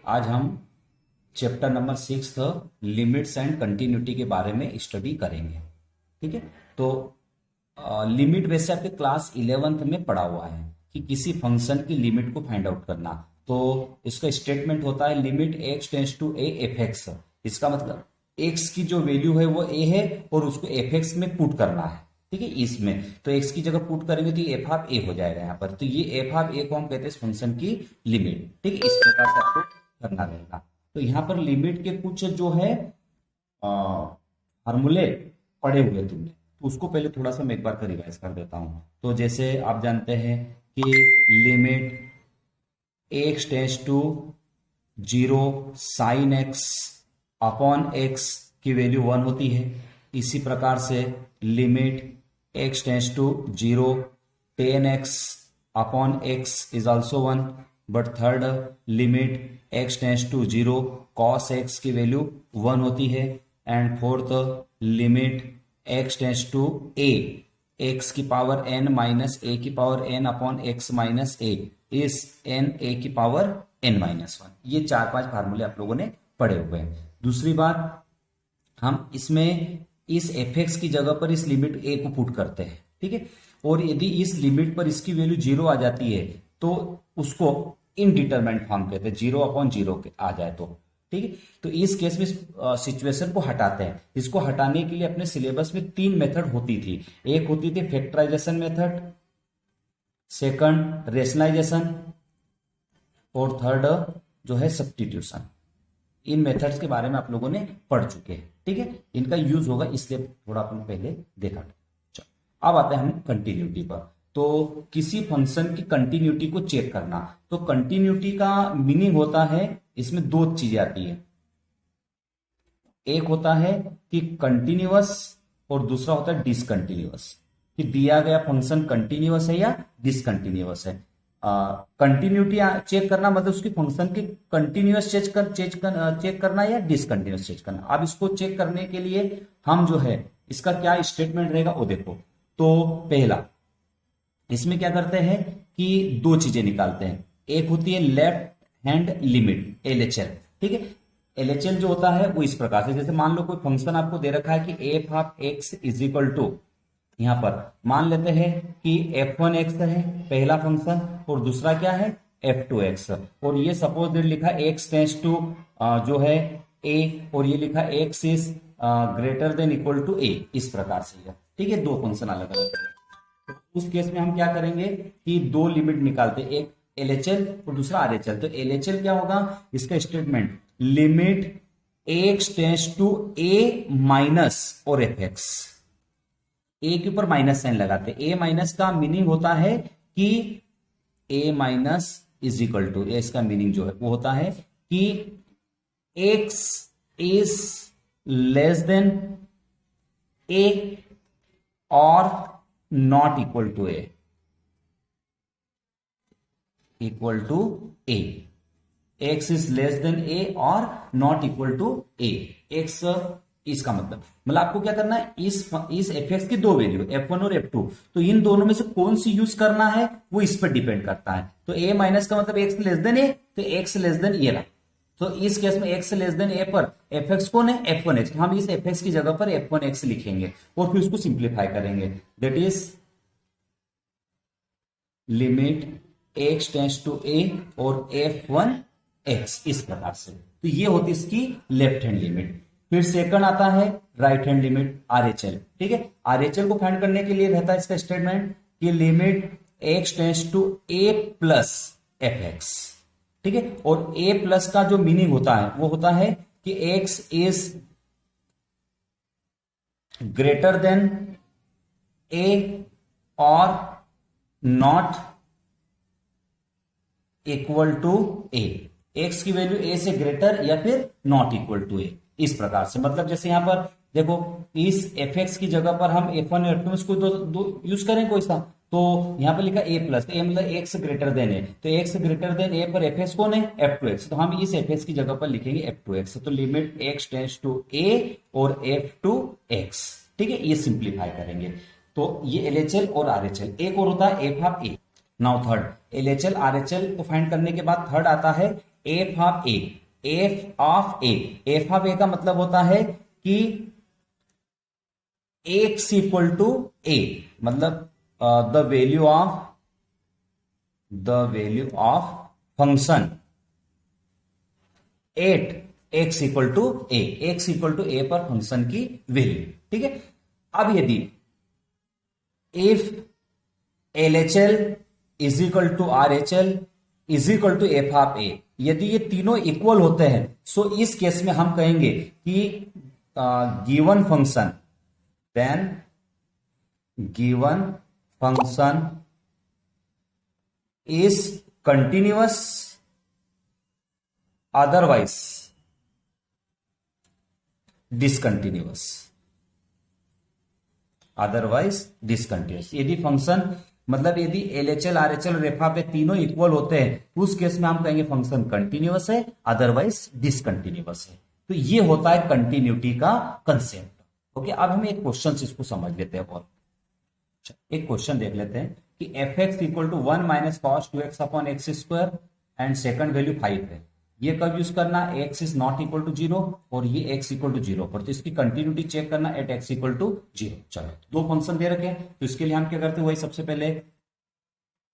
आज हम chapter number 6 limits and continuity के बारे में स्टडी करेंगे। ठीक है, तो लिमिट वैसे आपके क्लास 11th में पढ़ा हुआ है कि किसी फंक्शन की लिमिट को फाइंड आउट करना। तो इसका स्टेटमेंट होता है limit x tends to a f x. इसका मतलब x की जो वैल्यू है वो a है और उसको एफ एक्स में पुट करना है। ठीक है, इसमें तो x की जगह पुट करेंगे तो एफ ऑफ ए हो जाएगा यहाँ पर। तो ये एफ ऑफ ए को हम कहते हैं इस फंक्शन की लिमिट। ठीक है, इस प्रकार से आपको करना रहेगा। तो यहाँ पर लिमिट के कुछ जो है फार्मूले पढ़े हुए तुमने, तो उसको पहले थोड़ा सा मैं एक बार रिवाइज कर देता हूं। तो जैसे आप जानते हैं कि limit x tends to 0 sine x upon x की वैल्यू 1 होती है। इसी प्रकार से limit x tends to 0 tan x upon x is also 1। But third limit x tends to 0 cos x की वैल्यू 1 होती है। And fourth limit x tends to a x की पावर n माइनस a की power n upon x minus a is n a की power n minus 1। ये 4-5 फार्मूले आप लोगों ने पढ़े हुए हैं। दूसरी बात, हम इसमें इस एफ एक्स की जगह पर इस लिमिट a को पुट करते हैं। ठीक है, और यदि इस लिमिट पर इसकी वैल्यू 0 आ जाती है तो उसको इनडिटरमिनेट फॉर्म कहते हैं, 0 अपॉन 0 आ जाए तो। ठीक है, तो इस केस में सिचुएशन को हटाते हैं। इसको हटाने के लिए अपने सिलेबस में 3 मेथड होती थी। एक होती थी फैक्टराइजेशन मेथड, सेकंड रेशनलाइजेशन और थर्ड जो है सब्स्टिट्यूशन। इन मेथड्स के बारे में आप लोगों ने पढ़ चुके हैं। ठीक है, इनका यूज होगा इसलिए थोड़ा अपन पहले देखा। चलो अब आते हैं हम कंटिन्यूटी पर। तो किसी फंक्शन की कंटिन्यूटी को चेक करना, तो कंटिन्यूटी का मीनिंग होता है, इसमें 2 चीजें आती है। एक होता है कि कंटिन्यूअस और दूसरा होता है डिसकंटिन्यूअस, कि दिया गया फंक्शन कंटिन्यूअस है या डिसकंटिन्यूअस है। कंटिन्यूटी चेक करना मतलब उसकी फंक्शन की कंटिन्यूअस चेक करना या डिसकंटिन्यूअस चेक करना। अब इसको चेक करने के लिए हम जो है इसका क्या स्टेटमेंट रहेगा वो देखो। तो पहला इसमें क्या करते हैं कि 2 चीजें निकालते हैं। एक होती है लेफ्ट हैंड लिमिट LHL। ठीक है, LHL जो होता है वो इस प्रकार से, जैसे मान लो कोई फंक्शन आपको दे रखा है कि f of x is equal to, यहां पर मान लेते हैं कि f1x है पहला फंक्शन और दूसरा क्या है f2x। और ये सपोज दैट लिखा x टेंड्स टू जो है a और ये लिखा x is greater than equal to a, इस प्रकार से। ठीक है, 2 फंक्शन अलग अलग है। तो उस केस में हम क्या करेंगे कि 2 लिमिट निकालते, एक LHL और दूसरा RHL। तो LHL क्या होगा, इसका statement limit x tends to a minus और fx। ए के ऊपर माइनस साइन लगाते हैं। ए माइनस का मीनिंग होता है कि a minus is equal to, इसका मीनिंग जो है वो होता है कि x is less than a और not equal to a, equal to a. X is less than a और not equal to a. X इसका मतलब आपको क्या करना है, इस एफ एक्स की 2 वैल्यू f1 और f2, तो इन दोनों में से कौन सी यूज करना है वो इस पर डिपेंड करता है। तो a माइनस का मतलब x लेस देन a, तो x लेस देन ये रहा। तो इस केस में x लेस देन a पर fx कौन है, f1x। तो हम इस fx की जगह पर f1x लिखेंगे और फिर उसको सिंप्लीफाई करेंगे। That is limit x tends to a और f1x, इस प्रकार से। तो ये होती इसकी लेफ्ट हैंड लिमिट। फिर सेकंड आता है राइट हैंड लिमिट RHL। ठीक है, RHL को फाइंड करने के लिए रहता है इसका स्टेटमेंट कि limit x tends to a plus fx। ठीक है, और a प्लस का जो मीनिंग होता है वो होता है कि x is greater than a और not equal to a। x की वैल्यू a से ग्रेटर या फिर नॉट इक्वल टू a, इस प्रकार से। मतलब जैसे यहां पर देखो इस fx की जगह पर हम f1 और f2 को दो यूज करें कोई सा, तो यहां पर लिखा a प्लस, a मतलब x ग्रेटर देन a। तो x ग्रेटर देन a पर fx कौन है, f2x। तो हम इस fx की जगह पर लिखेंगे f2x। तो limit x tends to a और f2x। ठीक है, ये सिंप्लीफाई करेंगे। तो ये LHL और RHL। एक और होता है f of a। Now third LHL RHL को फाइंड करने के बाद थर्ड आता है f of a, f of a, f of a का मतलब होता है कि एक्स इक्वल टू ए, मतलब the value of function at x equal to a, x equal to a पर फंक्शन की वैल्यू। ठीक है, अब यदि if L H L is equal to R H L is equal to f of a, यदि ये तीनों equal होते हैं, सो इस केस में हम कहेंगे कि given function, then given function is continuous, otherwise discontinuous, otherwise discontinuous. यदि फंक्शन मतलब यदि एलएचएल आरएचएल और एफ तीनों इक्वल होते हैं तो उस केस में हम कहेंगे फंक्शन कंटिन्यूअस है, अदरवाइज डिसकंटिन्यूअस है। तो ये होता है कंटिन्यूटी का कंसेप्ट। ओके, अब हम एक क्वेश्चन इसको समझ लेते हैं। बहुत एक क्वेश्चन देख लेते हैं कि f x equal to 1 minus cos 2x upon x square and second value 5 है। ये कब यूज करना, x is not equal to 0 और ये एक्स इक्वल टू 0 पर, तो इसकी कंटिन्यूटी चेक करना एट एक्स इक्वल टू 0। चलो, दो फंक्शन दे रखे हैं, तो इसके लिए हम क्या करते हैं, वही सबसे पहले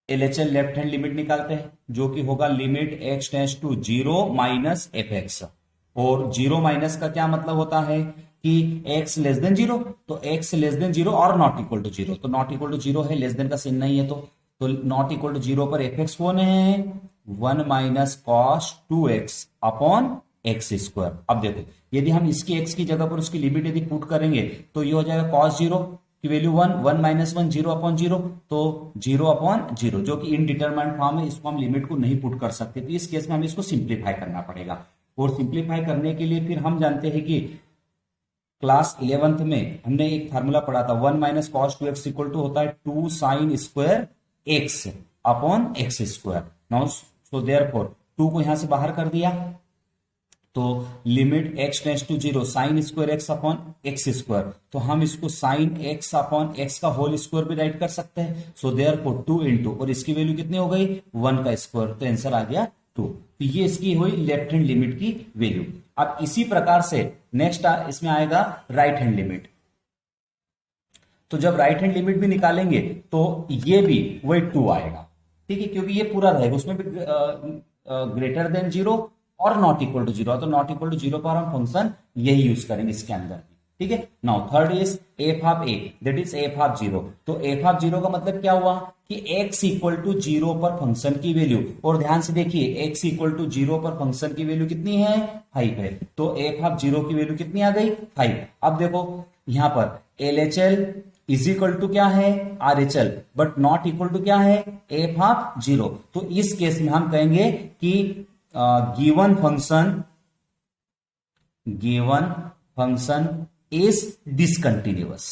एलएचएल लेफ्ट हैंड लिमिट निकालते हैं, जो कि होगा limit x tends to 0 minus f x. और 0 माइनस का क्या मतलब होता है कि x लेस देन 0, तो x लेस देन 0 और नॉट इक्वल टू 0, तो नॉट इक्वल टू 0 है, लेस देन का सीन नहीं है, तो नॉट इक्वल टू 0 पर एफ एक्स कौन है, 1 minus cos 2x upon x square. अब देखो, यदि हम इसकी x की जगह पर उसकी लिमिट यदि पुट करेंगे तो ये हो जाएगा कॉस 0 की वैल्यू 1, 1 माइनस 1 0 अपॉन 0, तो 0 अपॉन 0 जो कि इनडिटरमाइंड फॉर्म है, इसको हम लिमिट को नहीं पुट कर सकते, तो इस केस में हमें इसको सिंप्लीफाई करना पड़ेगा। और सिंप्लीफाई करने के लिए फिर हम जानते हैं कि क्लास 11th में हमने एक फार्मूला पढ़ा था, 1 minus cos 2x equal to होता है 2 sine square x upon x square. Now so therefore 2 को यहां से बाहर कर दिया, तो limit x tends to 0 sine square x upon x square, तो हम इसको साइन एक्स अपॉन एक्स का होल स्क्वायर भी राइट कर सकते हैं। सो देयरफॉर 2 इंटू, और इसकी वैल्यू कितनी हो गई, 1 का स्क्वायर, तो आंसर आ गया 2। तो ये इसकी हुई लेफ्ट हैंड लिमिट की वैल्यू। अब इसी प्रकार से नेक्स्ट इसमें आएगा राइट हैंड लिमिट। तो जब राइट हैंड लिमिट भी निकालेंगे तो ये भी वही 2 आएगा। ठीक है, क्योंकि ये पूरा रहेगा, उसमें भी ग्रेटर देन 0 और नॉट इक्वल टू 0, तो नॉट इक्वल टू 0 पर हम फंक्शन यही यूज करेंगे इसके अंदर। ठीक है, now third is F of A, that is F of 0। तो एफ ऑफ 0 का मतलब क्या हुआ कि x इक्वल टू 0 पर फंक्शन की वैल्यू, और ध्यान से देखिए x इक्वल टू 0 पर फंक्शन की वैल्यू कितनी है, 5 है, तो एफ ऑफ 0 की वैल्यू कितनी आ गई, 5। अब देखो यहां पर L H L is equal to क्या है, R H L, but not equal to क्या है, एफ ऑफ 0। तो इस केस में हम कहेंगे कि given function is discontinuous.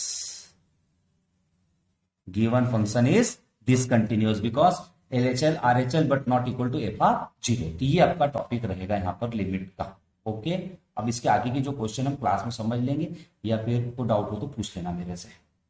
Given function is discontinuous because LHL RHL but not equal to f of 0। तो ये आपका टॉपिक रहेगा यहाँ पर लिमिट का। ओके, अब इसके आगे की जो क्वेश्चन हम क्लास में समझ लेंगे, या फिर कोई डाउट हो तो पूछ लेना मेरे से।